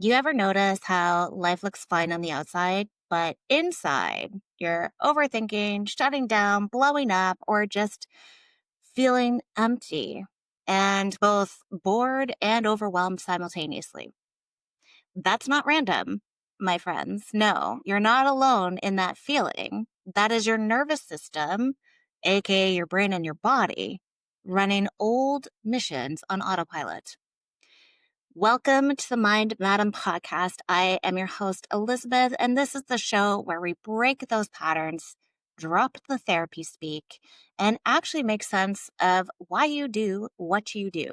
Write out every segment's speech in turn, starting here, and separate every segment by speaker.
Speaker 1: You ever notice how life looks fine on the outside, but inside you're overthinking, shutting down, blowing up, or just feeling empty and both bored and overwhelmed simultaneously? That's not random, my friends. No, you're not alone in that feeling. That is your nervous system, aka your brain and your body, running old missions on autopilot. Welcome to the Mind Madam podcast. I am your host, Elizabeth, and this is the show where we break those patterns, drop the therapy speak, and actually make sense of why you do what you do.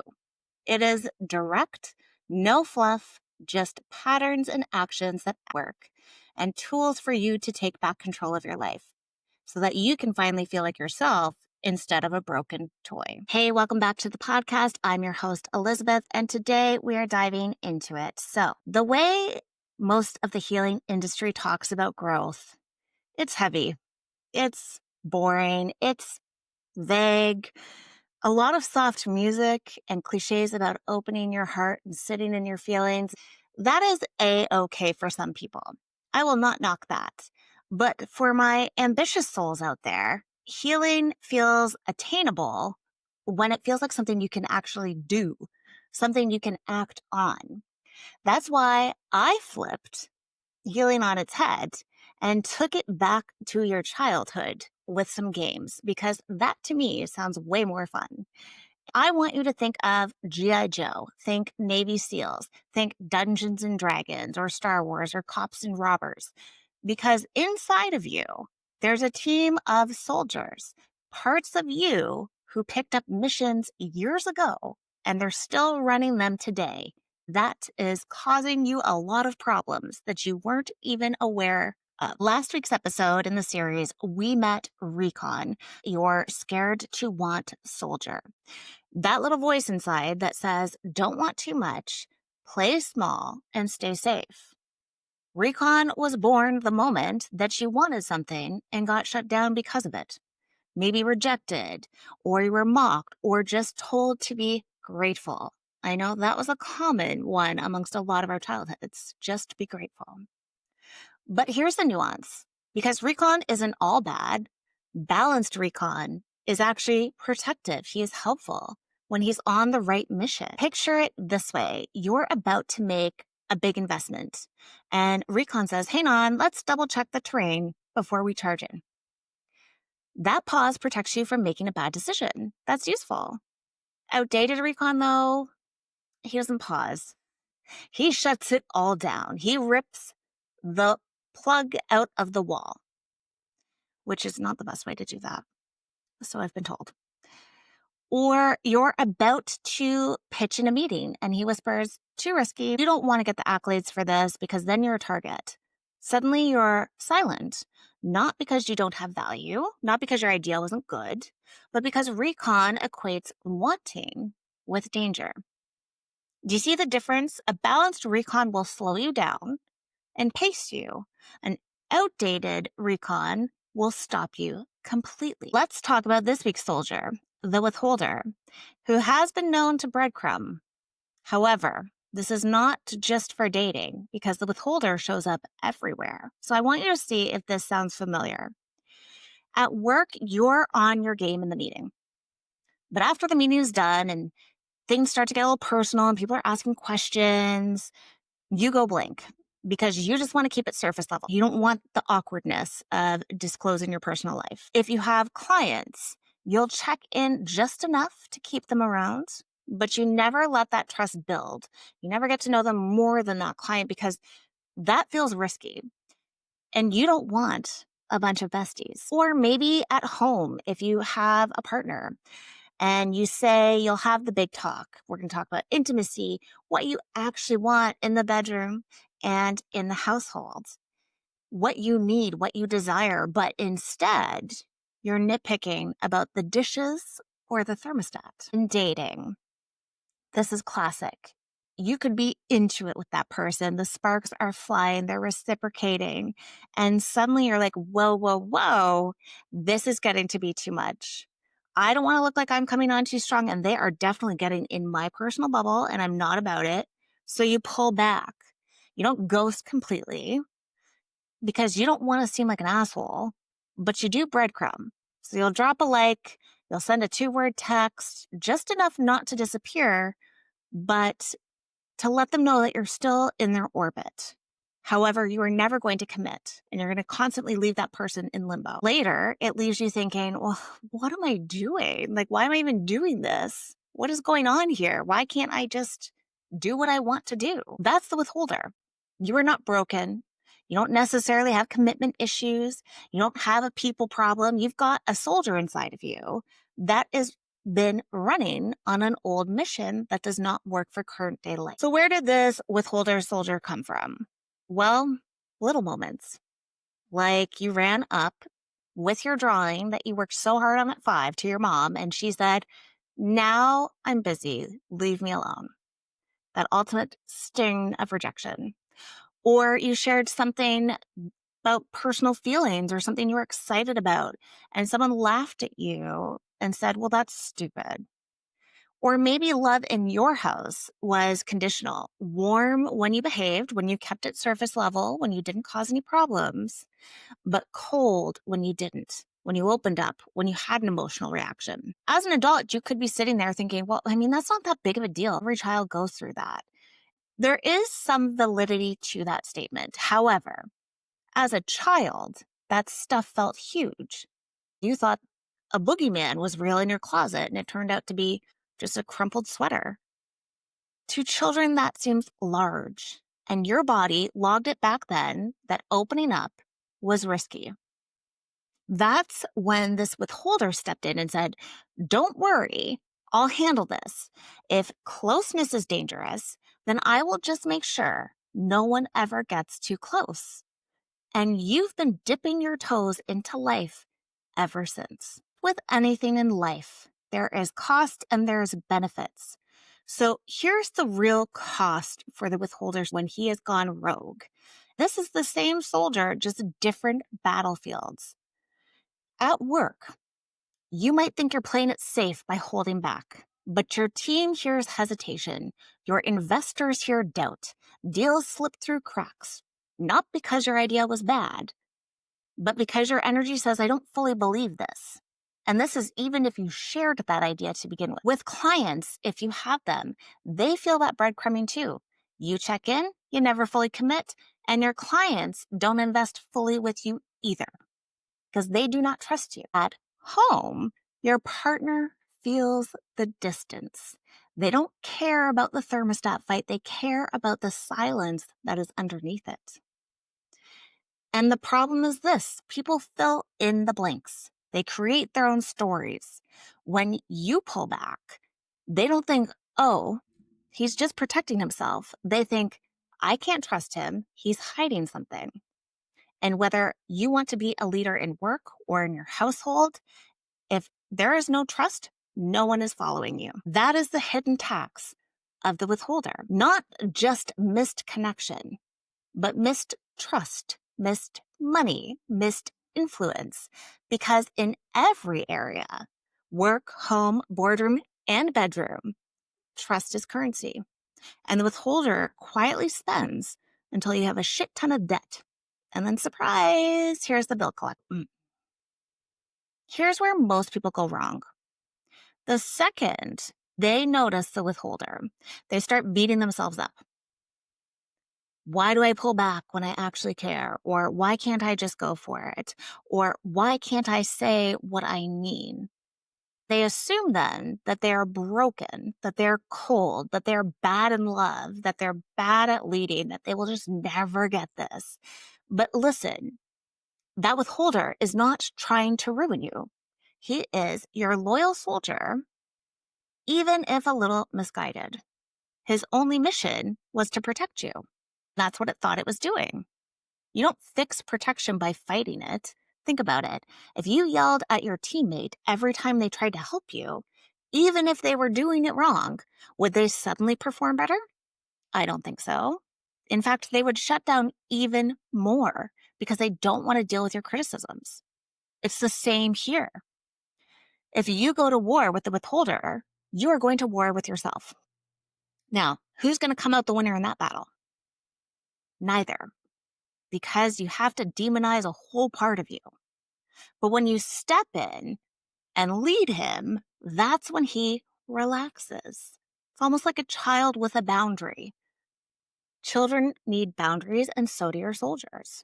Speaker 1: It is direct, no fluff, just patterns and actions that work, and tools for you to take back control of your life so that you can finally feel like yourself instead of a broken toy. Hey, welcome back to the podcast. I'm your host, Elizabeth, and today we are diving into it. So, the way most of the healing industry talks about growth, it's heavy, it's boring, it's vague. A lot of soft music and cliches about opening your heart and sitting in your feelings. That is a-okay for some people. I will not knock that. But for my ambitious souls out there, healing feels attainable when it feels like something you can actually do, something you can act on. That's why I flipped healing on its head and took it back to your childhood with some games, because that to me sounds way more fun. I want you to think of G.I. Joe, think Navy SEALs, think Dungeons and Dragons or Star Wars or Cops and Robbers, because inside of you, there's a team of soldiers, parts of you who picked up missions years ago, and they're still running them today. That is causing you a lot of problems that you weren't even aware of. Last week's episode in the series, we met Recon, your scared to want soldier. That little voice inside that says, don't want too much, play small, and stay safe. Recon was born the moment that she wanted something and got shut down because of it. Maybe rejected, or you were mocked, or just told to be grateful. I know that was a common one amongst a lot of our childhoods, just to be grateful. But here's the nuance. Because recon isn't all bad, balanced recon is actually protective. He is helpful when he's on the right mission. Picture it this way. You're about to make a big investment, and recon says, hang on, let's double check the terrain before we charge in. That pause protects you from making a bad decision. That's useful. Outdated recon, though, he doesn't pause. He shuts it all down. He rips the plug out of the wall, which is not the best way to do that. So I've been told. Or you're about to pitch in a meeting and he whispers, too risky. You don't want to get the accolades for this because then you're a target. Suddenly you're silent, not because you don't have value, not because your idea wasn't good, but because recon equates wanting with danger. Do you see the difference? A balanced recon will slow you down and pace you. An outdated recon will stop you completely. Let's talk about this week's soldier, the Withholder, who has been known to breadcrumb. However, this is not just for dating because the Withholder shows up everywhere. So I want you to see if this sounds familiar. At work, you're on your game in the meeting. But after the meeting is done and things start to get a little personal and people are asking questions, you go blank because you just want to keep it surface level. You don't want the awkwardness of disclosing your personal life. If you have clients, you'll check in just enough to keep them around, but you never let that trust build. You never get to know them more than that client because that feels risky. And you don't want a bunch of besties. Or maybe at home, if you have a partner and you say you'll have the big talk. We're going to talk about intimacy, what you actually want in the bedroom and in the household, what you need, what you desire. But instead, you're nitpicking about the dishes or the thermostat. In dating, this is classic. You could be into it with that person. The sparks are flying. They're reciprocating. And suddenly you're like, whoa, whoa, whoa, this is getting to be too much. I don't want to look like I'm coming on too strong. And they are definitely getting in my personal bubble and I'm not about it. So you pull back. You don't ghost completely because you don't want to seem like an asshole, but you do breadcrumb. So you'll drop a like, you'll send a 2-word text, just enough not to disappear, but to let them know that you're still in their orbit. However, you are never going to commit and you're going to constantly leave that person in limbo. Later, it leaves you thinking, well, what am I doing? Like, why am I even doing this? What is going on here? Why can't I just do what I want to do? That's the withholder. You are not broken. You don't necessarily have commitment issues. You don't have a people problem. You've got a soldier inside of you that is been running on an old mission that does not work for current day life. So where did this withholder soldier come from? Well, little moments. Like you ran up with your drawing that you worked so hard on at 5 to your mom, and she said, now I'm busy, leave me alone. That ultimate sting of rejection. Or you shared something about personal feelings or something you were excited about, and someone laughed at you and said, well, that's stupid. Or maybe love in your house was conditional, warm when you behaved, when you kept it surface level, when you didn't cause any problems, but cold when you didn't, when you opened up, when you had an emotional reaction. As an adult, you could be sitting there thinking, well, I mean, that's not that big of a deal. Every child goes through that. There is some validity to that statement. However, as a child, that stuff felt huge. You thought a boogeyman was real in your closet, and it turned out to be just a crumpled sweater. To children, that seems large, and your body logged it back then that opening up was risky. That's when this withholder stepped in and said, don't worry, I'll handle this. If closeness is dangerous, then I will just make sure no one ever gets too close. And you've been dipping your toes into life ever since. With anything in life, there is cost and there's benefits. So here's the real cost for the withholders when he has gone rogue. This is the same soldier, just different battlefields. At work, you might think you're playing it safe by holding back, but your team hears hesitation. Your investors hear doubt. Deals slip through cracks, not because your idea was bad, but because your energy says, I don't fully believe this. And this is even if you shared that idea to begin with. With clients, if you have them, they feel that breadcrumbing too. You check in, you never fully commit, and your clients don't invest fully with you either because they do not trust you. At home, your partner feels the distance. They don't care about the thermostat fight. They care about the silence that is underneath it. And the problem is this: people fill in the blanks. They create their own stories. When you pull back, they don't think, oh, he's just protecting himself. They think, I can't trust him. He's hiding something. And whether you want to be a leader in work or in your household, if there is no trust, no one is following you. That is the hidden tax of the withholder. Not just missed connection, but missed trust, missed money, missed influence. Because in every area, work, home, boardroom, and bedroom, trust is currency. And the withholder quietly spends until you have a shit ton of debt. And then surprise, here's the bill collect. Here's where most people go wrong. The second they notice the withholder, they start beating themselves up. Why do I pull back when I actually care? Or why can't I just go for it? Or why can't I say what I mean? They assume then that they are broken, that they're cold, that they're bad in love, that they're bad at leading, that they will just never get this. But listen, that withholder is not trying to ruin you. He is your loyal soldier, even if a little misguided. His only mission was to protect you. That's what it thought it was doing. You don't fix protection by fighting it. Think about it. If you yelled at your teammate every time they tried to help you, even if they were doing it wrong, would they suddenly perform better? I don't think so. In fact, they would shut down even more because they don't want to deal with your criticisms. It's the same here. If you go to war with the withholder, you are going to war with yourself. Now, who's going to come out the winner in that battle? Neither, because you have to demonize a whole part of you. But when you step in and lead him, that's when he relaxes. It's almost like a child with a boundary. Children need boundaries, and so do your soldiers.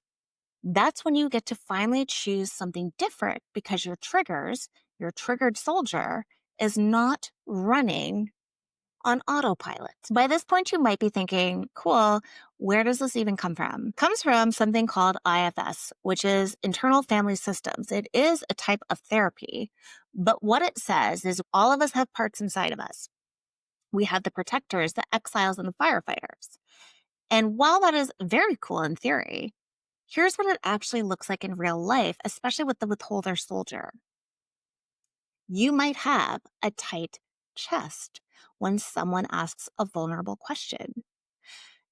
Speaker 1: That's when you get to finally choose something different because your triggered soldier, is not running on autopilot. By this point, you might be thinking, cool, where does this even come from? It comes from something called IFS, which is internal family systems. It is a type of therapy, but what it says is all of us have parts inside of us. We have the protectors, the exiles, and the firefighters. And while that is very cool in theory, here's what it actually looks like in real life, especially with the withholder soldier. You might have a tight chest when someone asks a vulnerable question.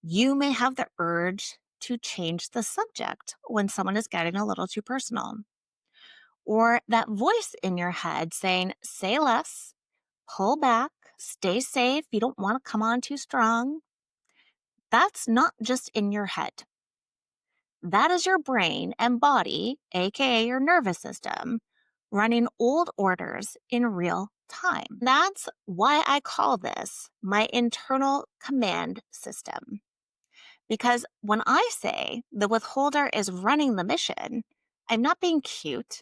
Speaker 1: You may have the urge to change the subject when someone is getting a little too personal. Or that voice in your head saying, say less, pull back, stay safe, you don't want to come on too strong. That's not just in your head. That is your brain and body, aka your nervous system, running old orders in real time. That's why I call this my internal command system. Because when I say the withholder is running the mission, I'm not being cute.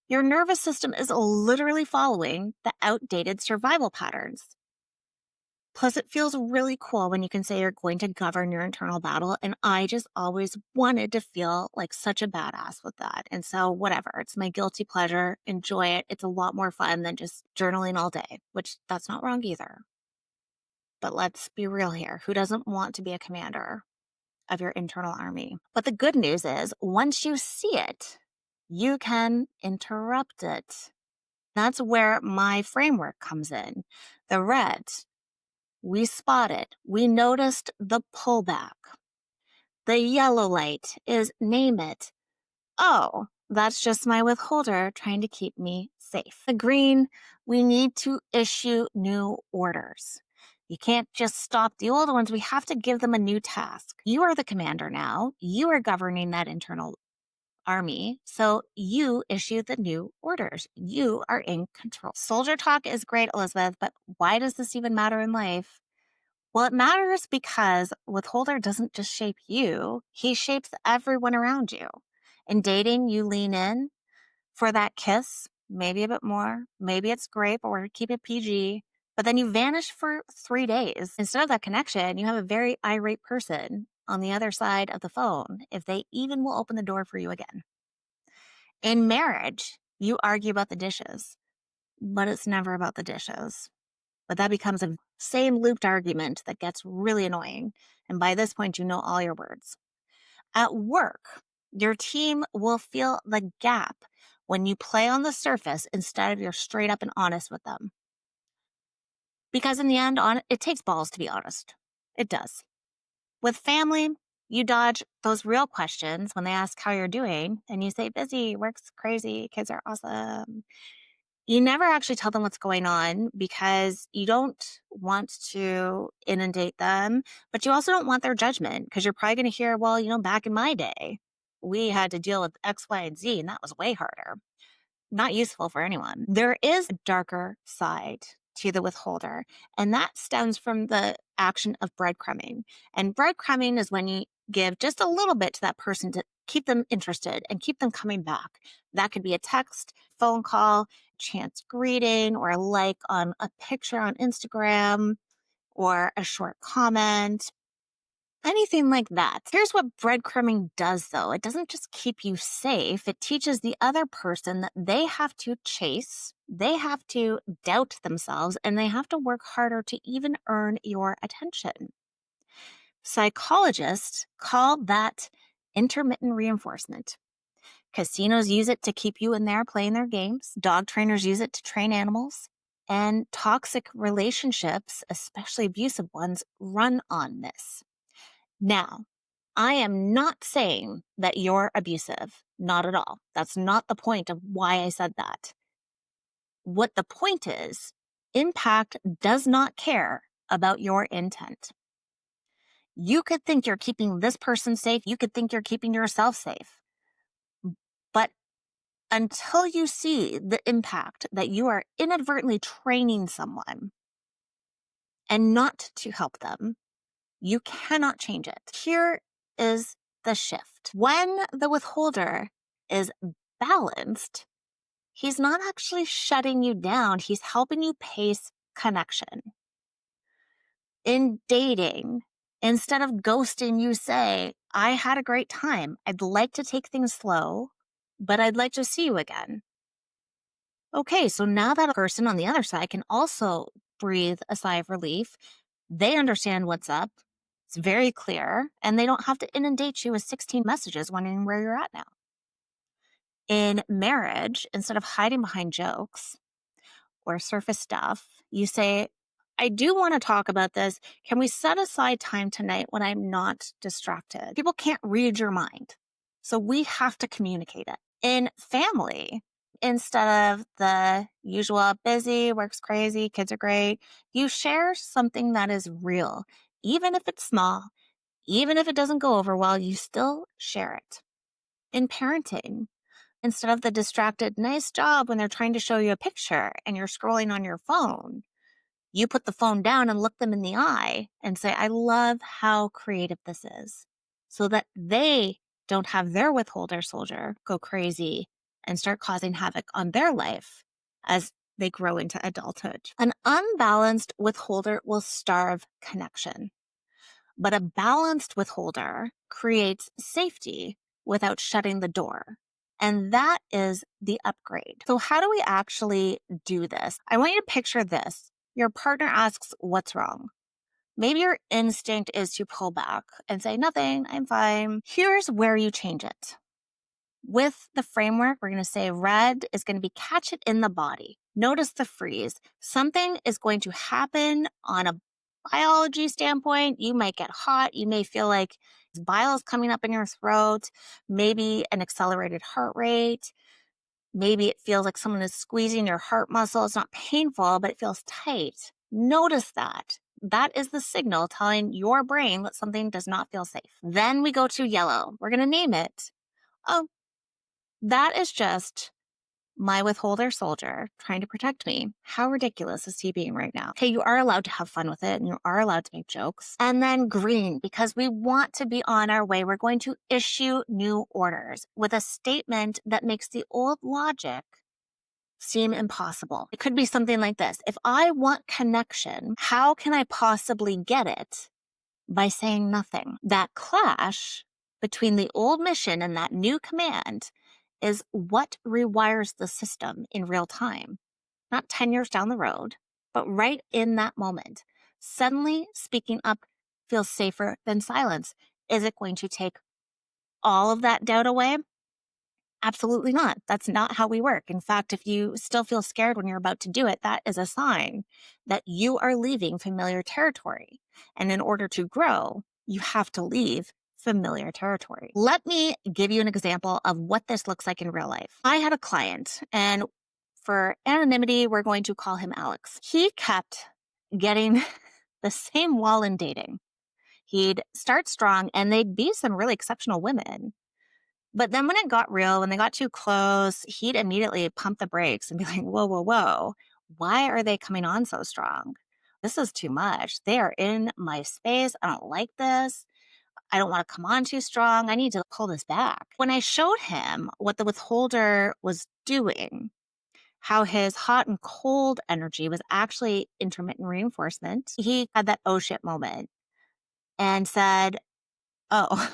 Speaker 1: Your nervous system is literally following the outdated survival patterns. Plus, it feels really cool when you can say you're going to govern your internal battle. And I just always wanted to feel like such a badass with that. And so, whatever, it's my guilty pleasure. Enjoy it. It's a lot more fun than just journaling all day, which that's not wrong either. But let's be real here. Who doesn't want to be a commander of your internal army? But the good news is, once you see it, you can interrupt it. That's where my framework comes in. The red. We spotted, we noticed the pullback. The yellow light is name it. Oh, that's just my withholder trying to keep me safe. The green, we need to issue new orders. You can't just stop the old ones. We have to give them a new task. You are the commander now. You are governing that internal army. So you issue the new orders. You are in control. Soldier talk is great, Elizabeth, but why does this even matter in life? Well, it matters because withholder doesn't just shape you, he shapes everyone around you. In dating, you lean in for that kiss, maybe a bit more. Maybe it's grape or keep it PG, but then you vanish for 3 days. Instead of that connection, you have a very irate person on the other side of the phone, if they even will open the door for you again. In marriage, you argue about the dishes, but it's never about the dishes. But that becomes a same looped argument that gets really annoying. And by this point, you know all your words. At work, your team will feel the gap when you play on the surface instead of you're straight up and honest with them. Because in the end, it takes balls to be honest. It does. With family, you dodge those real questions when they ask how you're doing, and you say busy, work's crazy, kids are awesome. You never actually tell them what's going on because you don't want to inundate them, but you also don't want their judgment because you're probably going to hear, well, back in my day, we had to deal with X, Y, and Z, and that was way harder. Not useful for anyone. There is a darker side to the withholder, and that stems from the action of breadcrumbing. And breadcrumbing is when you give just a little bit to that person to keep them interested and keep them coming back. That could be a text, phone call, chance greeting, or a like on a picture on Instagram, or a short comment. Anything like that. Here's what breadcrumbing does, though. It doesn't just keep you safe. It teaches the other person that they have to chase, they have to doubt themselves, and they have to work harder to even earn your attention. Psychologists call that intermittent reinforcement. Casinos use it to keep you in there playing their games. Dog trainers use it to train animals. And toxic relationships, especially abusive ones, run on this. Now, I am not saying that you're abusive. Not at all. That's not the point of why I said that. What the point is, impact does not care about your intent. You could think you're keeping this person safe. You could think you're keeping yourself safe. But until you see the impact that you are inadvertently training someone and not to help them, you cannot change it. Here is the shift. When the withholder is balanced, he's not actually shutting you down. He's helping you pace connection. In dating, instead of ghosting, you say, I had a great time. I'd like to take things slow, but I'd like to see you again. Okay, so now that person on the other side can also breathe a sigh of relief. They understand what's up. It's very clear, and they don't have to inundate you with 16 messages wondering where you're at now. In marriage, instead of hiding behind jokes or surface stuff, you say, I do want to talk about this. Can we set aside time tonight when I'm not distracted? People can't read your mind, so we have to communicate it. In family, instead of the usual busy, works crazy, kids are great, you share something that is real. Even if it's small, even if it doesn't go over well, you still share it. In parenting, instead of the distracted, nice job when they're trying to show you a picture and you're scrolling on your phone, you put the phone down and look them in the eye and say, I love how creative this is, so that they don't have their withholder soldier go crazy and start causing havoc on their life as they grow into adulthood. An unbalanced withholder will starve connection, but a balanced withholder creates safety without shutting the door. And that is the upgrade. So how do we actually do this? I want you to picture this. Your partner asks, what's wrong? Maybe your instinct is to pull back and say, nothing, I'm fine. Here's where you change it. With the framework, we're going to say red is going to be catch it in the body. Notice the freeze. Something is going to happen on a biology standpoint. You might get hot. You may feel like bile is coming up in your throat, maybe an accelerated heart rate. Maybe it feels like someone is squeezing your heart muscle. It's not painful, but it feels tight. Notice that. That is the signal telling your brain that something does not feel safe. Then we go to yellow. We're going to name it. Oh, that is just my withholder soldier trying to protect me. How ridiculous is he being right now? Okay, you are allowed to have fun with it and you are allowed to make jokes. And then green, because we want to be on our way. We're going to issue new orders with a statement that makes the old logic seem impossible. It could be something like this. If I want connection, how can I possibly get it by saying nothing? That clash between the old mission and that new command is what rewires the system in real time, not 10 years down the road, but right in that moment. Suddenly, speaking up feels safer than silence. Is it going to take all of that doubt away? Absolutely not. That's not how we work. In fact, if you still feel scared when you're about to do it, that is a sign that you are leaving familiar territory. And in order to grow, you have to leave familiar territory. Let me give you an example of what this looks like in real life. I had a client, and for anonymity, we're going to call him Alex. He kept getting the same wall in dating. He'd start strong, and they'd be some really exceptional women. But then when it got real, when they got too close, he'd immediately pump the brakes and be like, whoa, whoa, whoa. Why are they coming on so strong? This is too much. They are in my space. I don't like this. I don't want to come on too strong. I need to pull this back. When I showed him what the withholder was doing, how his hot and cold energy was actually intermittent reinforcement, he had that oh shit moment and said, oh,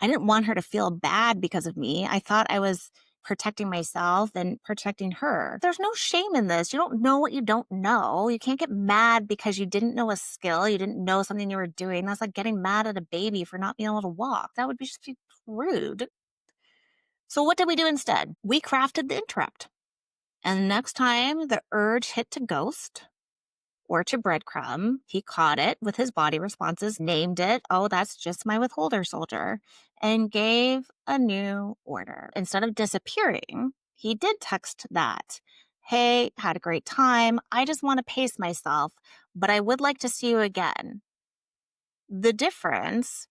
Speaker 1: I didn't want her to feel bad because of me. I thought I was protecting myself and protecting her. There's no shame in this. You don't know what you don't know. You can't get mad because you didn't know a skill. You didn't know something you were doing. That's like getting mad at a baby for not being able to walk. That would be just be rude. So what did we do instead? We crafted the interrupt. And next time the urge hit to ghost or to breadcrumb, he caught it with his body responses, named it, oh, that's just my withholder soldier, and gave a new order. Instead of disappearing, he did text that. Hey, had a great time. I just want to pace myself, but I would like to see you again. The difference,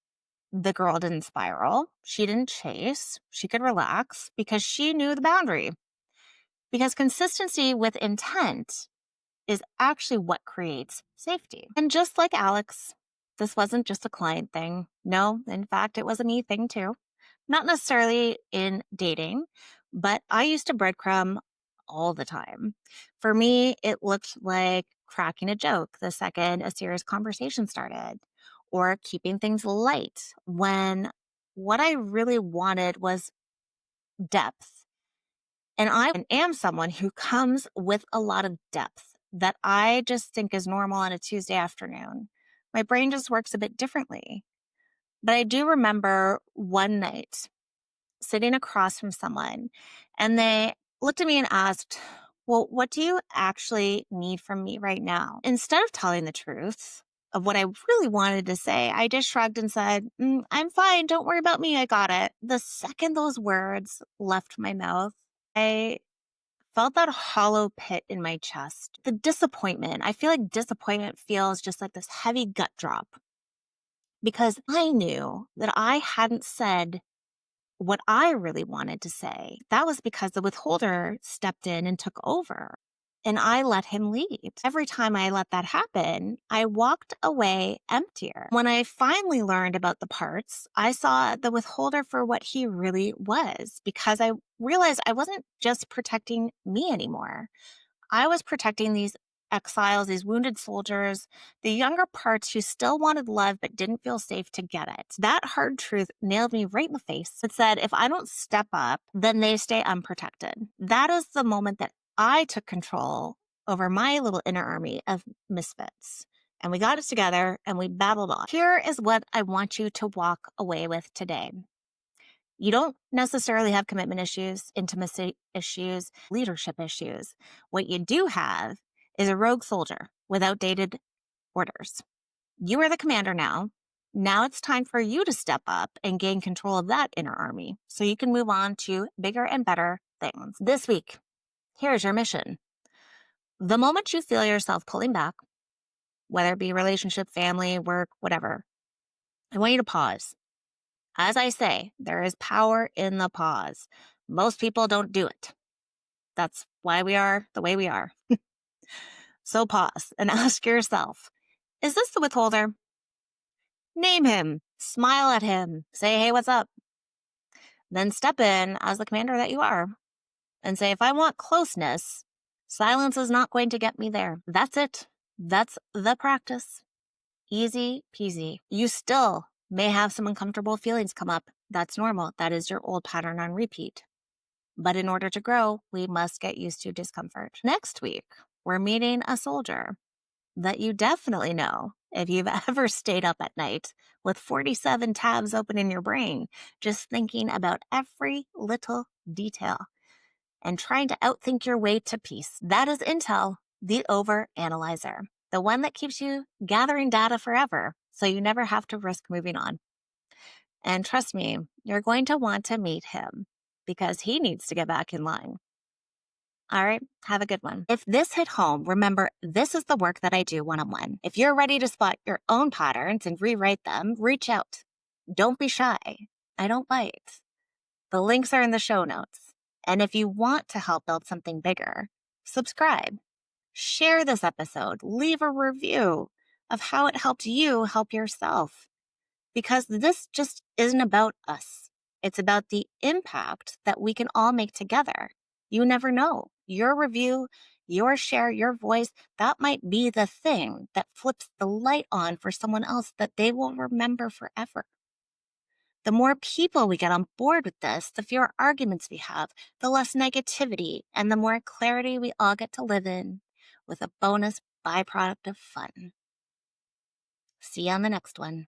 Speaker 1: the girl didn't spiral. She didn't chase. She could relax because she knew the boundary. Because consistency with intent is actually what creates safety. And just like Alex, this wasn't just a client thing. No, in fact, it was a me thing too. Not necessarily in dating, but I used to breadcrumb all the time. For me, it looked like cracking a joke the second a serious conversation started, or keeping things light when what I really wanted was depth. And I am someone who comes with a lot of depth that I just think is normal on a Tuesday afternoon. My brain just works a bit differently. But I do remember one night sitting across from someone, and they looked at me and asked, "Well, what do you actually need from me right now?" Instead of telling the truth of what I really wanted to say, I just shrugged and said, "I'm fine. Don't worry about me. I got it." The second those words left my mouth, I felt that hollow pit in my chest. The disappointment. I feel like disappointment feels just like this heavy gut drop because I knew that I hadn't said what I really wanted to say. That was because the withholder stepped in and took over. And I let him lead. Every time I let that happen, I walked away emptier. When I finally learned about the parts, I saw the withholder for what he really was because I realized I wasn't just protecting me anymore. I was protecting these exiles, these wounded soldiers, the younger parts who still wanted love but didn't feel safe to get it. That hard truth nailed me right in the face. It said, if I don't step up, then they stay unprotected. That is the moment that I took control over my little inner army of misfits. And we got it together and we battled on. Here is what I want you to walk away with today. You don't necessarily have commitment issues, intimacy issues, leadership issues. What you do have is a rogue soldier with outdated orders. You are the commander now. Now it's time for you to step up and gain control of that inner army so you can move on to bigger and better things. This week, here's your mission. The moment you feel yourself pulling back, whether it be relationship, family, work, whatever, I want you to pause. As I say, there is power in the pause. Most people don't do it. That's why we are the way we are. So pause and ask yourself, is this the withholder? Name him, smile at him, say, hey, what's up? Then step in as the commander that you are and say, if I want closeness, silence is not going to get me there. That's it. That's the practice. Easy peasy. You still may have some uncomfortable feelings come up. That's normal. That is your old pattern on repeat. But in order to grow, we must get used to discomfort. Next week, we're meeting a soldier that you definitely know if you've ever stayed up at night with 47 tabs open in your brain, just thinking about every little detail and trying to outthink your way to peace. That is Intel, the overanalyzer, the one that keeps you gathering data forever so you never have to risk moving on. And trust me, you're going to want to meet him because he needs to get back in line. All right, have a good one. If this hit home, remember, this is the work that I do one-on-one. If you're ready to spot your own patterns and rewrite them, reach out. Don't be shy. I don't bite. The links are in the show notes. And if you want to help build something bigger, subscribe. Share this episode. Leave a review of how it helped you help yourself. Because this just isn't about us. It's about the impact that we can all make together. You never know. Your review, your share, your voice, that might be the thing that flips the light on for someone else that they will remember forever. The more people we get on board with this, the fewer arguments we have, the less negativity, and the more clarity we all get to live in with a bonus byproduct of fun. See you on the next one.